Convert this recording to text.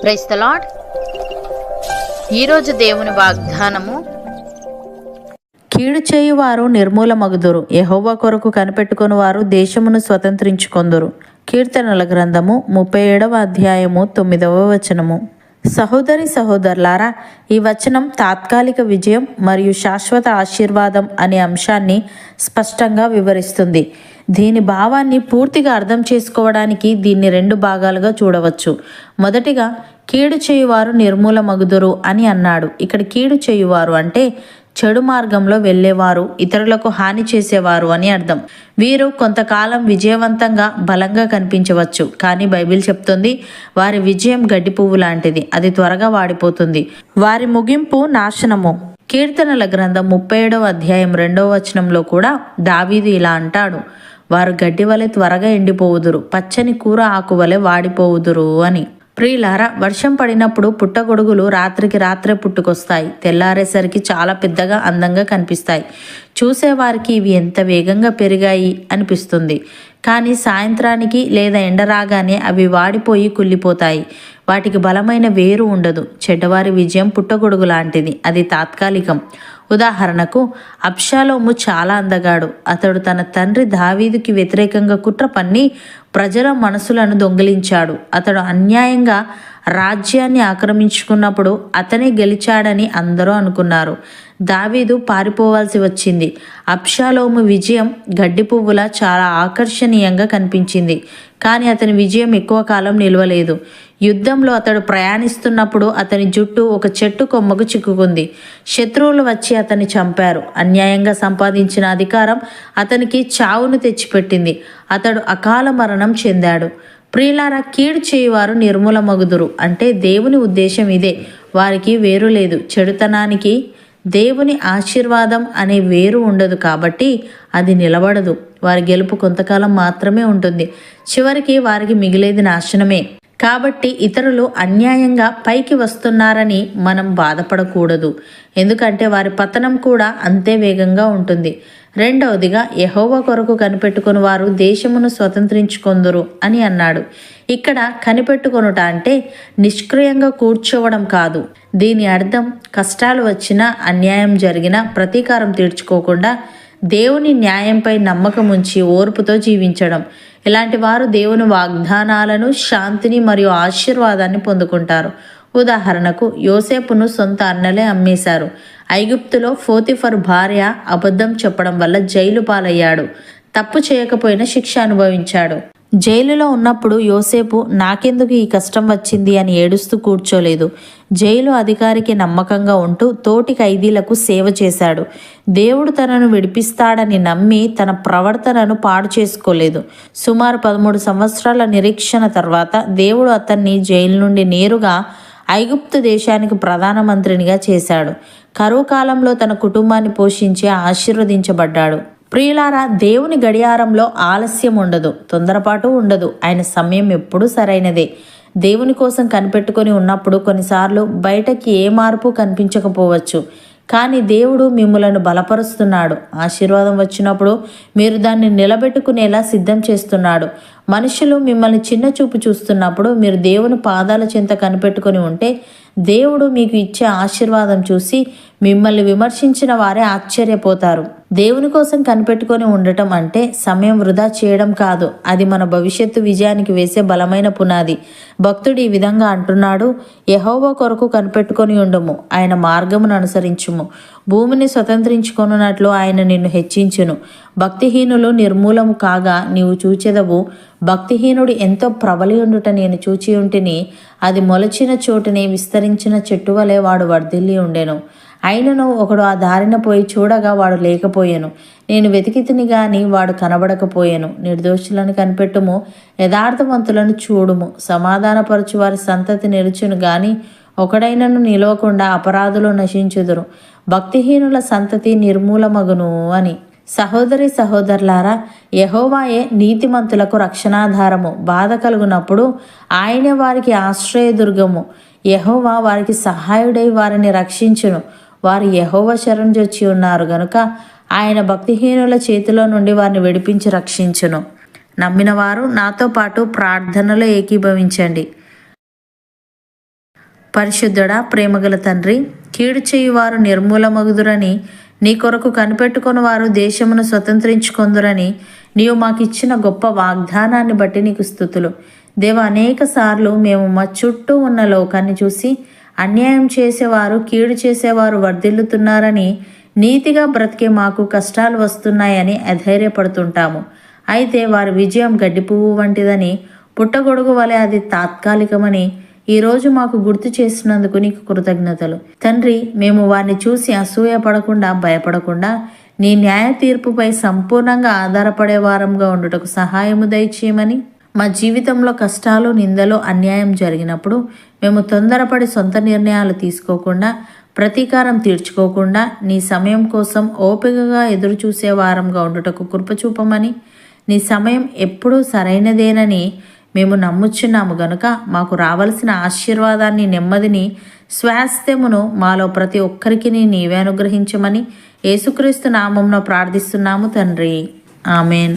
Praise the lord. ఈరోజు దేవుని వాగ్దానము, కీడు చేయువారు నిర్మూలమగుదురు, యెహోవా కొరకు కనిపెట్టుకుని వారు దేశమును స్వతంత్రించుకొందురు. కీర్తనల గ్రంథము 37వ అధ్యాయము 9వ వచనము. సహోదరి సహోదరులారా, ఈ వచనం తాత్కాలిక విజయం మరియు శాశ్వత ఆశీర్వాదం అనే అంశాన్ని స్పష్టంగా వివరిస్తుంది. దీని భావాన్ని పూర్తిగా అర్థం చేసుకోవడానికి దీన్ని 2 భాగాలుగా చూడవచ్చు. మొదటిగా, కీడు చేయువారు నిర్మూలమగుదురు అని అన్నాడు. ఇక్కడ కీడు చేయువారు అంటే చెడు మార్గంలో వెళ్ళేవారు, ఇతరులకు హాని చేసేవారు అని అర్థం. వీరు కొంతకాలం విజయవంతంగా బలంగా కనిపించవచ్చు, కానీ బైబిల్ చెప్తుంది వారి విజయం గడ్డి పువ్వు లాంటిది, అది త్వరగా వాడిపోతుంది. వారి ముగింపు నాశనము. కీర్తనల గ్రంథం 37వ అధ్యాయం 2వ వచనంలో కూడా దావీదు ఇలా అంటాడు, వారు గడ్డి వలె త్వరగా ఎండిపోవుదురు, పచ్చని కూర ఆకు వలె వాడిపోవుదురు అని. ప్రియులారా, వర్షం పడినప్పుడు పుట్టగొడుగులు రాత్రికి రాత్రే పుట్టుకొస్తాయి. తెల్లారేసరికి చాలా పెద్దగా అందంగా కనిపిస్తాయి. చూసేవారికి ఇవి ఎంత వేగంగా పెరిగాయి అనిపిస్తుంది. కానీ సాయంత్రానికి లేదా ఎండ రాగానే అవి వాడిపోయి కుళ్ళిపోతాయి. వాటికి బలమైన వేరు ఉండదు. చెడ్డవారి విజయం పుట్టగొడుగు లాంటిది, అది తాత్కాలికం. ఉదాహరణకు, అబ్షాలోము చాలా అందగాడు. అతడు తన తండ్రి దావీదుకి వ్యతిరేకంగా కుట్ర పన్ని ప్రజల మనసులను దొంగిలించాడు. అతడు అన్యాయంగా రాజ్యాన్ని ఆక్రమించుకున్నప్పుడు అతనే గెలిచాడని అందరూ అనుకున్నారు. దావీదు పారిపోవాల్సి వచ్చింది. అబ్షాలోము విజయం గడ్డి పువ్వులా చాలా ఆకర్షణీయంగా కనిపించింది, కానీ అతని విజయం ఎక్కువ కాలం నిలవలేదు. యుద్ధంలో అతడు ప్రయాణిస్తున్నప్పుడు అతని జుట్టు ఒక చెట్టు కొమ్మకు చిక్కుకుంది. శత్రువులు వచ్చి అతన్ని చంపారు. అన్యాయంగా సంపాదించిన అధికారం అతనికి చావును తెచ్చిపెట్టింది. అతడు అకాల మరణం చెందాడు. ప్రియులారా, కీడు చేయువారు నిర్మూలమగుదురు అంటే దేవుని ఉద్దేశం ఇదే. వారికి వేరు లేదు. చెడుతనానికి దేవుని ఆశీర్వాదం అనే వేరు ఉండదు, కాబట్టి అది నిలబడదు. వారి గెలుపు కొంతకాలం మాత్రమే ఉంటుంది. చివరికి వారికి మిగిలేది నాశనమే. కాబట్టి ఇతరులు అన్యాయంగా పైకి వస్తున్నారని మనం బాధపడకూడదు, ఎందుకంటే వారి పతనం కూడా అంతే వేగంగా ఉంటుంది. రెండవదిగా, యెహోవా కొరకు కనిపెట్టుకుని వారు దేశమును స్వతంత్రించుకొందురు అని అన్నాడు. ఇక్కడ కనిపెట్టుకొనుట అంటే నిష్క్రియంగా కూర్చోవడం కాదు. దీని అర్థం కష్టాలు వచ్చినా, అన్యాయం జరిగినా ప్రతీకారం తీర్చుకోకుండా దేవుని న్యాయంపై నమ్మకం ఉంచి ఓర్పుతో జీవించడం. ఇలాంటి వారు దేవుని వాగ్దానాలను, శాంతిని మరియు ఆశీర్వాదాన్ని పొందుకుంటారు. ఉదాహరణకు, యోసేపును సొంత అన్నలే అమ్మేశారు. ఐగుప్తులో పోతిఫర్ భార్య అబద్ధం చెప్పడం వల్ల జైలు పాలయ్యాడు. తప్పు చేయకపోయినా శిక్ష అనుభవించాడు. జైలులో ఉన్నప్పుడు యోసేపు నాకెందుకు ఈ కష్టం వచ్చింది అని ఏడుస్తూ కూర్చోలేదు. జైలు అధికారికి నమ్మకంగా ఉంటూ తోటి ఖైదీలకు సేవ చేశాడు. దేవుడు తనను విడిపిస్తాడని నమ్మి తన ప్రవర్తనను పాడు చేసుకోలేదు. సుమారు 13 సంవత్సరాల నిరీక్షణ తర్వాత దేవుడు అతన్ని జైలు నుండి నేరుగా ఐగుప్తు దేశానికి ప్రధానమంత్రినిగా చేశాడు. కరువు కాలంలో తన కుటుంబాన్ని పోషించి ఆశీర్వదించబడ్డాడు. ప్రియులారా, దేవుని గడియారంలో ఆలస్యం ఉండదు, తొందరపాటు ఉండదు. ఆయన సమయం ఎప్పుడూ సరైనదే. దేవుని కోసం కనిపెట్టుకొని ఉన్నప్పుడు కొన్నిసార్లు బయటకి ఏ మార్పు కనిపించకపోవచ్చు, కానీ దేవుడు మిమ్మలను బలపరుస్తున్నాడు. ఆశీర్వాదం వచ్చినప్పుడు మీరు దాన్ని నిలబెట్టుకునేలా సిద్ధం చేస్తున్నాడు. మనుషులు మిమ్మల్ని చిన్న చూపు చూస్తున్నప్పుడు మీరు దేవుని పాదాల చెంత కనిపెట్టుకొని ఉంటే దేవుడు మీకు ఇచ్చే ఆశీర్వాదం చూసి మిమ్మల్ని విమర్శించిన వారే ఆశ్చర్యపోతారు. దేవుని కోసం కనిపెట్టుకొని ఉండటం అంటే సమయం వృధా చేయడం కాదు, అది మన భవిష్యత్తు విజయానికి వేసే బలమైన పునాది. భక్తుడు ఈ విధంగా అంటున్నాడు, యెహోవా కొరకు కనిపెట్టుకొని ఉండుము, ఆయన మార్గమును అనుసరించుము. భూమిని స్వతంత్రించుకొనున్నట్లు ఆయన నిన్ను హెచ్చించును. భక్తిహీనులు నిర్మూలము కాగా నీవు చూచెదవు. భక్తిహీనుడు ఎంతో ప్రబలి ఉండుట నేను చూచి ఉంటిని. అది మొలచిన చోటునే విస్తరించిన చెట్టు వలె వాడు వర్ధిల్లి ఉండెను. అయినను ఒకడు ఆ దారిన పోయి చూడగా వాడు లేకపోయెను. నేను వెతికితిని గాని వాడు కనబడకపోయెను. నిర్దోషులను కనిపెట్టుము, యథార్థవంతులను చూడుము. సమాధానపరచు వారి సంతతి నిలుచును గాని ఒకడైనను నిలవకుండా అపరాధులు నశించుదురు. భక్తిహీనుల సంతతి నిర్మూలమగును అని. సహోదరి సహోదరులారా, యెహోవాయే నీతిమంతులకు రక్షణాధారము. బాధ కలుగునప్పుడు ఆయనే వారికి ఆశ్రయదుర్గము. యెహోవా వారికి సహాయుడై వారిని రక్షించును. వారు యెహోవా శరణుజొచ్చి ఉన్నారు గనుక ఆయన భక్తిహీనుల చేతిలో నుండి వారిని విడిపించి రక్షించును. నమ్మిన వారు నాతో పాటు ప్రార్థనలో ఏకీభవించండి. పరిశుద్ధుడా, ప్రేమగల తండ్రి, కీడు చేయువారు నిర్మూలమగుదురని, నీ కొరకు కనిపెట్టుకుని వారు దేశమును స్వతంత్రించుకొందురని నీవు మాకిచ్చిన గొప్ప వాగ్దానాన్ని బట్టి నీకు స్తుతులు. దేవ, అనేక సార్లు మేము మా చుట్టూ ఉన్న లోకాన్ని చూసి అన్యాయం చేసేవారు, కీడు చేసేవారు వర్ధిల్లుతున్నారని, నీతిగా బ్రతికే మాకు కష్టాలు వస్తున్నాయని అధైర్యపడుతుంటాము. అయితే వారి విజయం గడ్డి పువ్వు వంటిదని, పుట్టగొడుగు వలె అది తాత్కాలికమని ఈరోజు మాకు గుర్తు చేసినందుకు నీకు కృతజ్ఞతలు. తండ్రి, మేము వారిని చూసి అసూయపడకుండా, భయపడకుండా నీ న్యాయ తీర్పుపై సంపూర్ణంగా ఆధారపడే వారంగా ఉండుటకు సహాయము దయచేయమని, మా జీవితంలో కష్టాలు, నిందలు, అన్యాయం జరిగినప్పుడు మేము తొందరపడి సొంత నిర్ణయాలు తీసుకోకుండా, ప్రతీకారం తీర్చుకోకుండా నీ సమయం కోసం ఓపికగా ఎదురు చూసే వారంగా ఉండుటకు కృపచూపమని, నీ సమయం ఎప్పుడూ సరైనదేనని మేము నమ్ముచున్నాము గనుక మాకు రావలసిన ఆశీర్వాదాన్ని, నెమ్మదిని, స్వాస్థ్యమును మాలో ప్రతి ఒక్కరికి నీవే అనుగ్రహించమని యేసుక్రీస్తు నామమున ప్రార్థిస్తున్నాము తండ్రి. ఆమెన్.